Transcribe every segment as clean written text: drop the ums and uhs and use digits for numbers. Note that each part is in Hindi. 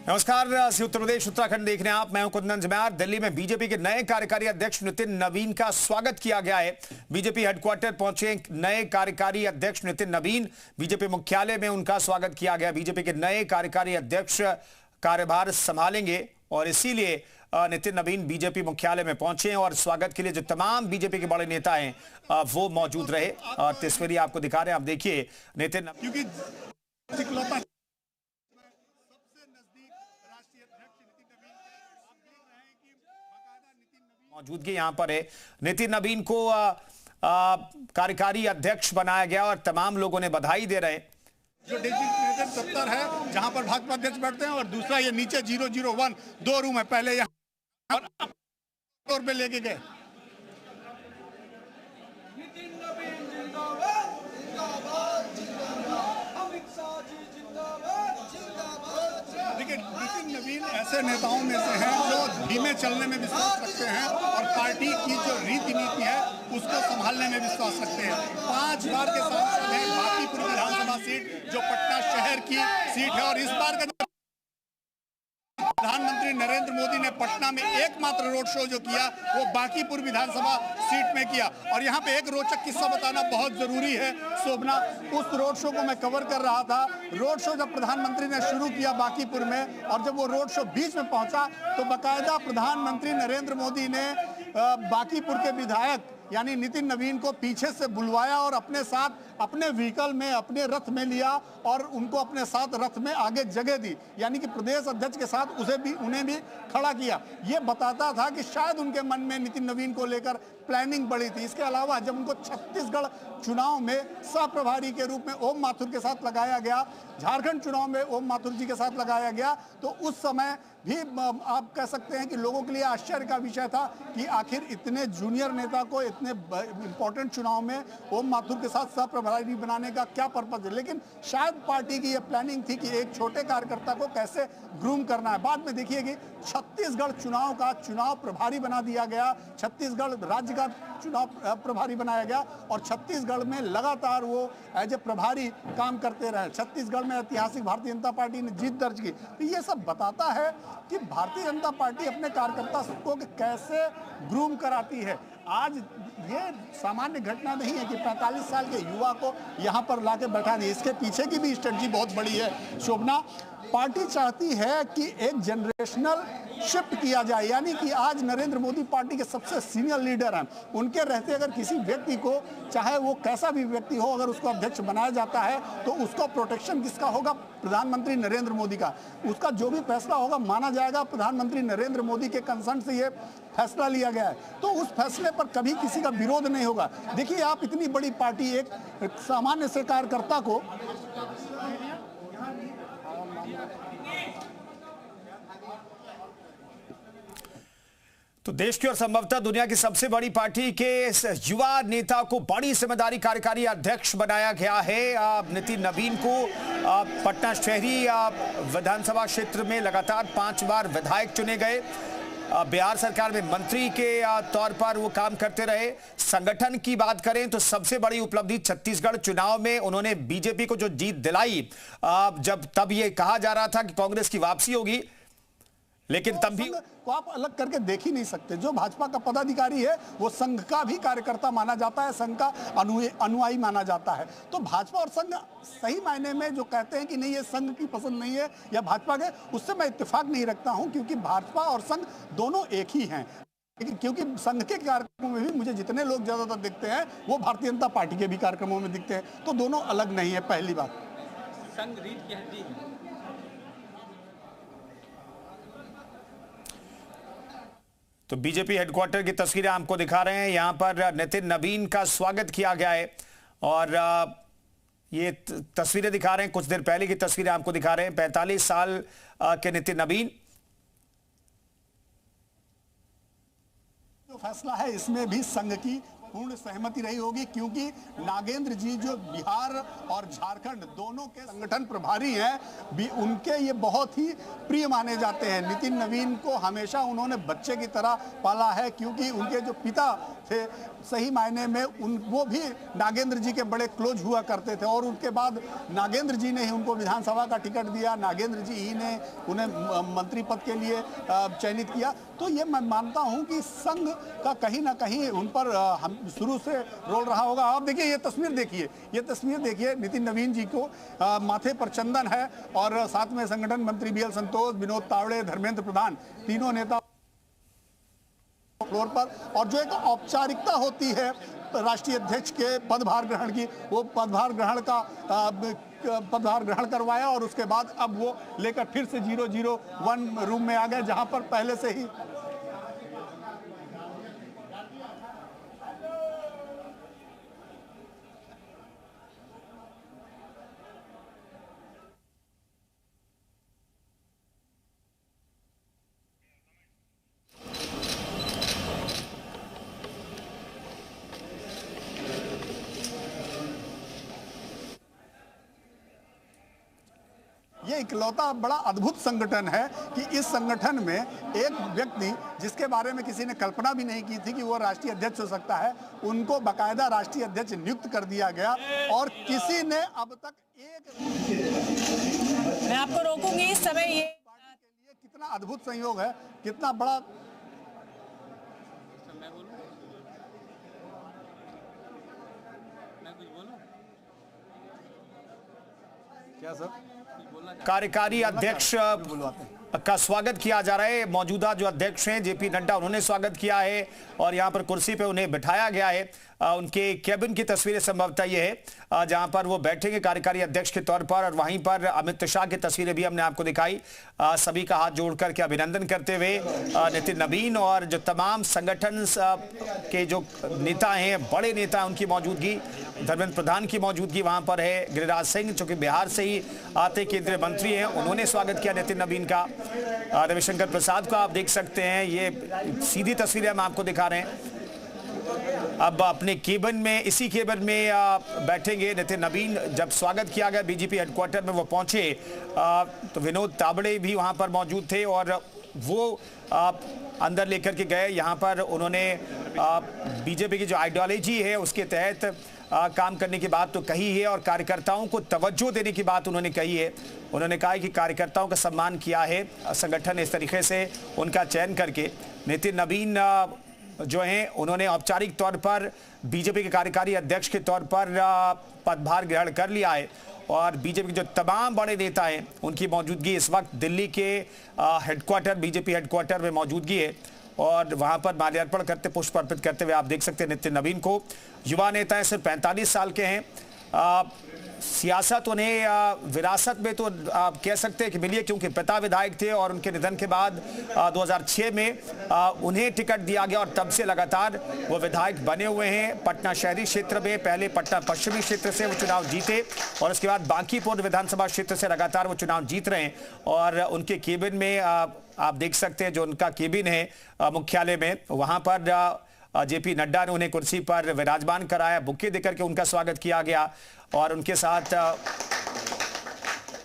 नमस्कार, उत्तर प्रदेश उत्तराखंड देख रहे हैं आप। मैं हूं कुंदन जम्यार। दिल्ली में बीजेपी के नए कार्यकारी अध्यक्ष नितिन नवीन का स्वागत किया गया है। बीजेपी हेडक्वार्टर पहुंचे नए कार्यकारी अध्यक्ष नितिन नवीन। बीजेपी मुख्यालय में उनका स्वागत किया गया। बीजेपी के नए कार्यकारी अध्यक्ष कार्यभार संभालेंगे और इसीलिए नितिन नवीन बीजेपी मुख्यालय में पहुंचे और स्वागत के लिए जो तमाम बीजेपी के बड़े नेता हैं वो मौजूद रहे। तस्वीरें आपको दिखा रहे हैं, आप देखिए नितिन। मौजूदगी यहां पर है। नितिन नवीन को कार्यकारी अध्यक्ष बनाया गया और तमाम लोगों ने बधाई दे रहे हैं। जो डेजिग्नेटेड दफ्तर है जहां पर भाजपा अध्यक्ष बैठते हैं और दूसरा ये नीचे 001 2 रूम है। पहले यहाँ और पे लेके गए। देखिए, नितिन नवीन ऐसे नेताओं में से हैं जो धीमे चलने में विश्वास रखते हैं और पार्टी की जो रीति नीति है उसको संभालने में विश्वास रखते हैं। 5 बार के सांसद हैं। बांकीपुर विधानसभा सीट जो पटना शहर की सीट है और इस बार का प्रधानमंत्री नरेंद्र मोदी ने पटना में एकमात्र रोड शो जो किया वो बांकीपुर विधानसभा सीट में किया। और यहाँ पे एक रोचक किस्सा बताना बहुत जरूरी है शोभना। उस रोड शो को मैं कवर कर रहा था। रोड शो जब प्रधानमंत्री ने शुरू किया बांकीपुर में और जब वो रोड शो बीच में पहुंचा तो बाकायदा प्रधानमंत्री नरेंद्र मोदी ने बांकीपुर के विधायक यानी नितिन नवीन को पीछे से बुलवाया और अपने साथ अपने व्हीकल में अपने रथ में लिया और उनको अपने साथ रथ में आगे जगह दी, यानी कि प्रदेश अध्यक्ष के साथ उन्हें भी खड़ा किया। ये बताता था कि शायद उनके मन में नितिन नवीन को लेकर प्लानिंग बड़ी थी। इसके अलावा जब उनको छत्तीसगढ़ चुनाव में सह प्रभारी के रूप में ओम माथुर के साथ लगाया गया, झारखंड चुनाव में ओम माथुर जी के साथ लगाया गया, तो उस समय भी आप कह सकते हैं कि लोगों के लिए आश्चर्य का विषय था कि आखिर इतने जूनियर नेता को इतने इंपॉर्टेंट चुनाव में ओम माथुर के साथ सह प्रभारी बनाने का क्या पर्पज है। लेकिन शायद पार्टी की यह प्लानिंग थी कि एक छोटे कार्यकर्ता को कैसे ग्रूम करना है। बाद में देखिए कि छत्तीसगढ़ चुनाव का चुनाव प्रभारी बना दिया गया, छत्तीसगढ़ राज्य का चुनाव प्रभारी बनाया गया और छत्तीसगढ़ में लगातार वो एज ए प्रभारी काम करते रहे। छत्तीसगढ़ में ऐतिहासिक भारतीय जनता पार्टी ने जीत दर्ज की। तो ये सब बताता है कि भारतीय जनता पार्टी अपने कार्यकर्ता को कैसे ग्रूम कराती है। आज ये सामान्य घटना नहीं है कि 45 साल के युवा को यहाँ पर लाके बैठा दिया। इसके पीछे की भी स्ट्रेटजी बहुत बड़ी है शोभना। पार्टी चाहती है कि एक जनरेशनल शिफ्ट किया जाए, यानी कि आज नरेंद्र मोदी पार्टी के सबसे सीनियर लीडर हैं। उनके रहते अगर किसी व्यक्ति को, चाहे वो कैसा भी व्यक्ति हो, अगर उसको अध्यक्ष बनाया जाता है तो उसका प्रोटेक्शन किसका होगा? प्रधानमंत्री नरेंद्र मोदी का। उसका जो भी फैसला होगा माना जाएगा प्रधानमंत्री नरेंद्र मोदी के कंसर्न से ये फैसला लिया गया है, तो उस फैसले पर कभी किसी का विरोध नहीं होगा। देखिए, आप इतनी बड़ी पार्टी एक सामान्य से कार्यकर्ता को तो देश की और संभवतः दुनिया की सबसे बड़ी पार्टी के युवा नेता को बड़ी जिम्मेदारी कार्यकारी अध्यक्ष बनाया गया है। नितिन नवीन को पटना शहरी विधानसभा क्षेत्र में लगातार 5 बार विधायक चुने गए। बिहार सरकार में मंत्री के तौर पर वो काम करते रहे। संगठन की बात करें तो सबसे बड़ी उपलब्धि छत्तीसगढ़ चुनाव में उन्होंने बीजेपी को जो जीत दिलाई, तब ये कहा जा रहा था कि कांग्रेस की वापसी होगी, लेकिन तब भी को आप अलग करके देख ही नहीं सकते। जो भाजपा का पदाधिकारी है वो संघ का भी कार्यकर्ता माना जाता है, संघ का अनुयायी माना जाता है। तो भाजपा और संघ सही मायने में जो कहते हैं कि नहीं ये संघ की पसंद नहीं है या भाजपा के, उससे मैं इत्तेफाक नहीं रखता हूं, क्योंकि भाजपा और संघ दोनों एक ही हैं। क्योंकि संघ के कार्यक्रमों में भी मुझे जितने लोग ज्यादातर दिखते हैं वो भारतीय जनता पार्टी के भी कार्यक्रमों में दिखते हैं, तो दोनों अलग नहीं है। पहली बात, संघ रीढ़ की हड्डी है। तो बीजेपी हेडक्वार्टर की तस्वीरें आपको दिखा रहे हैं। यहां पर नितिन नवीन का स्वागत किया गया है और ये तस्वीरें दिखा रहे हैं, कुछ देर पहले की तस्वीरें आपको दिखा रहे हैं। 45 साल के नितिन नवीन। जो फैसला है इसमें भी संघ की पूर्ण सहमति रही होगी, क्योंकि नागेंद्र जी जो बिहार और झारखंड दोनों के संगठन प्रभारी हैं, उनके ये बहुत ही प्रिय माने जाते हैं। नितिन नवीन को हमेशा उन्होंने बच्चे की तरह पाला है, क्योंकि उनके जो पिता थे सही मायने में वो भी नागेंद्र जी के बड़े क्लोज हुआ करते थे, और उनके बाद नागेंद्र जी ने ही उनको विधानसभा का टिकट दिया, नागेंद्र जी ही ने उन्हें मंत्री पद के लिए चयनित किया। तो ये मैं मानता हूं कि संघ का कहीं ना कहीं उन पर हम शुरू से रोल रहा होगा। आप देखिए ये तस्वीर देखिए नितिन नवीन जी को माथे पर चंदन है, और साथ में संगठन मंत्री बीएल संतोष, विनोद तावड़े, धर्मेंद्र प्रधान, तीनों नेता फ्लोर पर। और जो एक औपचारिकता होती है राष्ट्रीय अध्यक्ष के पदभार ग्रहण की, वो पदभार ग्रहण करवाया, और उसके बाद अब वो लेकर फिर से 001 रूम में आ गए, जहां पर पहले से ही ये इकलौता बड़ा अद्भुत संगठन है कि इस संगठन में एक व्यक्ति जिसके बारे में किसी ने कल्पना भी नहीं की थी कि वो राष्ट्रीय अध्यक्ष हो सकता है, उनको बाकायदा राष्ट्रीय अध्यक्ष नियुक्त कर दिया गया, और किसी ने अब तक मैं आपको रोकूंगी इस समय। ये पार्टी के लिए कितना अद्भुत संयोग है, कितना बड़ा। क्या सर? कार्यकारी अध्यक्ष का स्वागत किया जा रहा है। मौजूदा जो अध्यक्ष हैं जेपी नड्डा, उन्होंने स्वागत किया है और यहां पर कुर्सी पे उन्हें बिठाया गया है। उनके कैबिन की तस्वीरें संभवतः ये है जहां पर वो बैठेंगे कार्यकारी अध्यक्ष के तौर पर, और वहीं पर अमित शाह की तस्वीरें भी हमने आपको दिखाई, सभी का हाथ जोड़कर के अभिनंदन करते हुए नितिन नवीन और जो तमाम संगठन के जो नेता हैं, बड़े नेता हैं, उनकी मौजूदगी, धर्मेंद्र प्रधान की मौजूदगी वहां पर है। गिरिराज सिंह जो कि बिहार से ही आते केंद्रीय मंत्री हैं, उन्होंने स्वागत किया नितिन नवीन का। रविशंकर प्रसाद को आप देख सकते हैं, ये सीधी तस्वीरें हम आपको दिखा रहे हैं। अब अपने केबिन में, इसी केबिन में बैठेंगे नितिन नवीन। जब स्वागत किया गया बीजेपी हेडक्वार्टर में वो पहुंचे तो विनोद तावड़े भी वहां पर मौजूद थे, और वो अंदर लेकर के गए। यहां पर उन्होंने बीजेपी की जो आइडियोलॉजी है उसके तहत काम करने की बात तो कही है, और कार्यकर्ताओं को तवज्जो देने की बात उन्होंने कही है। उन्होंने कहा कि कार्यकर्ताओं का सम्मान किया है संगठन इस तरीके से उनका चयन करके। नितिन नवीन जो हैं उन्होंने औपचारिक तौर पर बीजेपी के कार्यकारी अध्यक्ष के तौर पर पदभार ग्रहण कर लिया है, और बीजेपी के जो तमाम बड़े नेता हैं उनकी मौजूदगी इस वक्त दिल्ली के हेडक्वार्टर, बीजेपी हेडक्वार्टर में मौजूदगी है, और वहां पर माल्यार्पण करते, पुष्प अर्पित करते हुए आप देख सकते हैं नितिन नवीन को। युवा नेता हैं, सिर्फ 45 साल के हैं। सियासत उन्हें विरासत में तो आप कह सकते हैं कि मिली है, क्योंकि पिता विधायक थे और उनके निधन के बाद 2006 में उन्हें टिकट दिया गया, और तब से लगातार वो विधायक बने हुए हैं। पटना शहरी क्षेत्र में पहले पटना पश्चिमी क्षेत्र से वो चुनाव जीते, और उसके बाद बांकीपुर विधानसभा क्षेत्र से लगातार वो चुनाव जीत रहे हैं। और उनके केबिन में आप देख सकते हैं, जो उनका केबिन है मुख्यालय में, वहां पर जेपी नड्डा ने उन्हें कुर्सी पर विराजमान कराया, बुके देकर के उनका स्वागत किया गया, और उनके साथ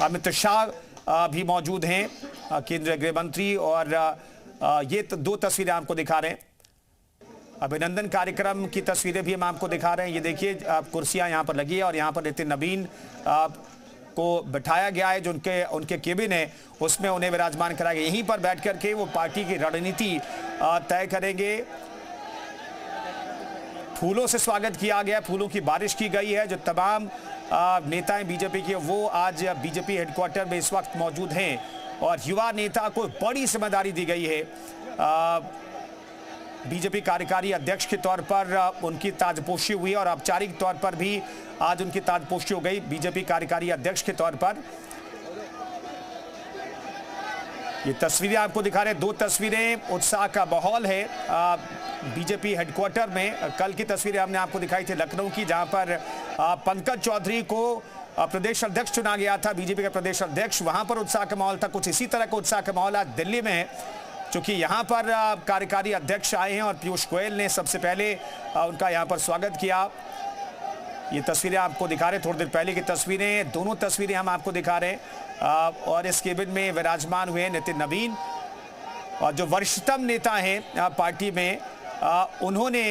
अमित शाह भी मौजूद हैं, केंद्रीय गृह मंत्री। और ये दो तस्वीरें आपको दिखा रहे हैं, अभिनंदन कार्यक्रम की तस्वीरें भी हम आपको दिखा रहे हैं। ये देखिए कुर्सियां यहाँ पर लगी है, और यहाँ पर नितिन नवीन को बिठाया गया है, जो उनके केबिन है उसमें उन्हें विराजमान कराया गया। यहीं पर बैठ करके वो पार्टी की रणनीति तय करेंगे। फूलों से स्वागत किया गया, फूलों की बारिश की गई है। जो तमाम नेताएं बीजेपी के, वो आज बीजेपी हेडक्वार्टर में इस वक्त मौजूद हैं, और युवा नेता को बड़ी जिम्मेदारी दी गई है। बीजेपी कार्यकारी अध्यक्ष के तौर पर उनकी ताजपोशी हुई, और औपचारिक तौर पर भी आज उनकी ताजपोशी हो गई बीजेपी कार्यकारी अध्यक्ष के तौर पर। ये तस्वीरें आपको दिखा रहे हैं, दो तस्वीरें, उत्साह का माहौल है बीजेपी हेडक्वार्टर में। कल की तस्वीरें हमने आपको दिखाई थी लखनऊ की, जहां पर पंकज चौधरी को प्रदेश अध्यक्ष चुना गया था, बीजेपी का प्रदेश अध्यक्ष। वहां पर उत्साह का माहौल था, कुछ इसी तरह का उत्साह का माहौल आज दिल्ली में है। चूंकि यहाँ पर कार्यकारी अध्यक्ष आए हैं और पीयूष गोयल ने सबसे पहले उनका यहाँ पर स्वागत किया। ये तस्वीरें आपको दिखा रहे हैं, थोड़ी देर पहले की तस्वीरें, दोनों तस्वीरें हम आपको दिखा रहे हैं। और इस केबिन में विराजमान हुए नितिन नवीन और जो वरिष्ठतम नेता हैं पार्टी में, उन्होंने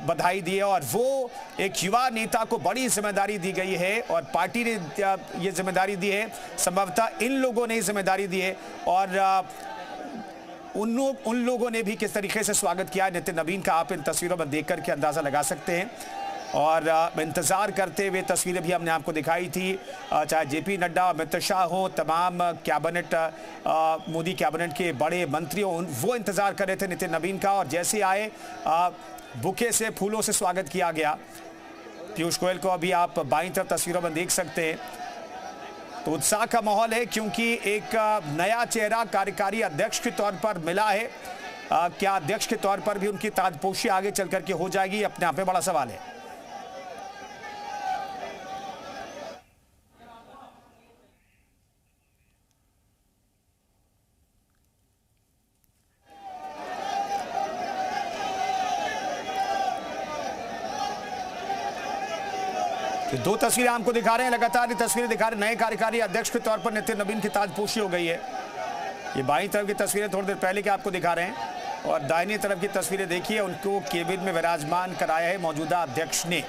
बधाई दी है। और वो एक युवा नेता को बड़ी जिम्मेदारी दी गई है और पार्टी ने ये जिम्मेदारी दी है, संभवतः इन लोगों ने जिम्मेदारी दी है। और उन लोगों ने भी किस तरीके से स्वागत किया नितिन नवीन का आप इन तस्वीरों में देख करके अंदाजा लगा सकते हैं। और इंतज़ार करते हुए तस्वीरें भी हमने आपको दिखाई थी, चाहे जेपी नड्डा, अमित शाह हो, तमाम कैबिनेट, मोदी कैबिनेट के बड़े मंत्री हो, वो इंतज़ार कर रहे थे नितिन नवीन का। और जैसे आए बुके से, फूलों से स्वागत किया गया। पीयूष गोयल को अभी आप बाईं तरफ तस्वीरों में देख सकते हैं। तो उत्साह का माहौल है क्योंकि एक नया चेहरा कार्यकारी अध्यक्ष के तौर पर मिला है। क्या अध्यक्ष के तौर पर भी उनकी ताजपोशी आगे चल करके हो जाएगी, अपने आप में बड़ा सवाल है। दो तस्वीरें आपको दिखा रहे हैं, लगातार ये तस्वीरें दिखा रहे हैं। नए कार्यकारी अध्यक्ष के तौर पर नितिन नवीन की ताजपोशी हो गई है। ये बाईं तरफ की तस्वीरें थोड़ी देर पहले की आपको दिखा रहे हैं और दाहिनी तरफ की तस्वीरें देखिए, उनको केबिन में विराजमान कराया है मौजूदा अध्यक्ष ने।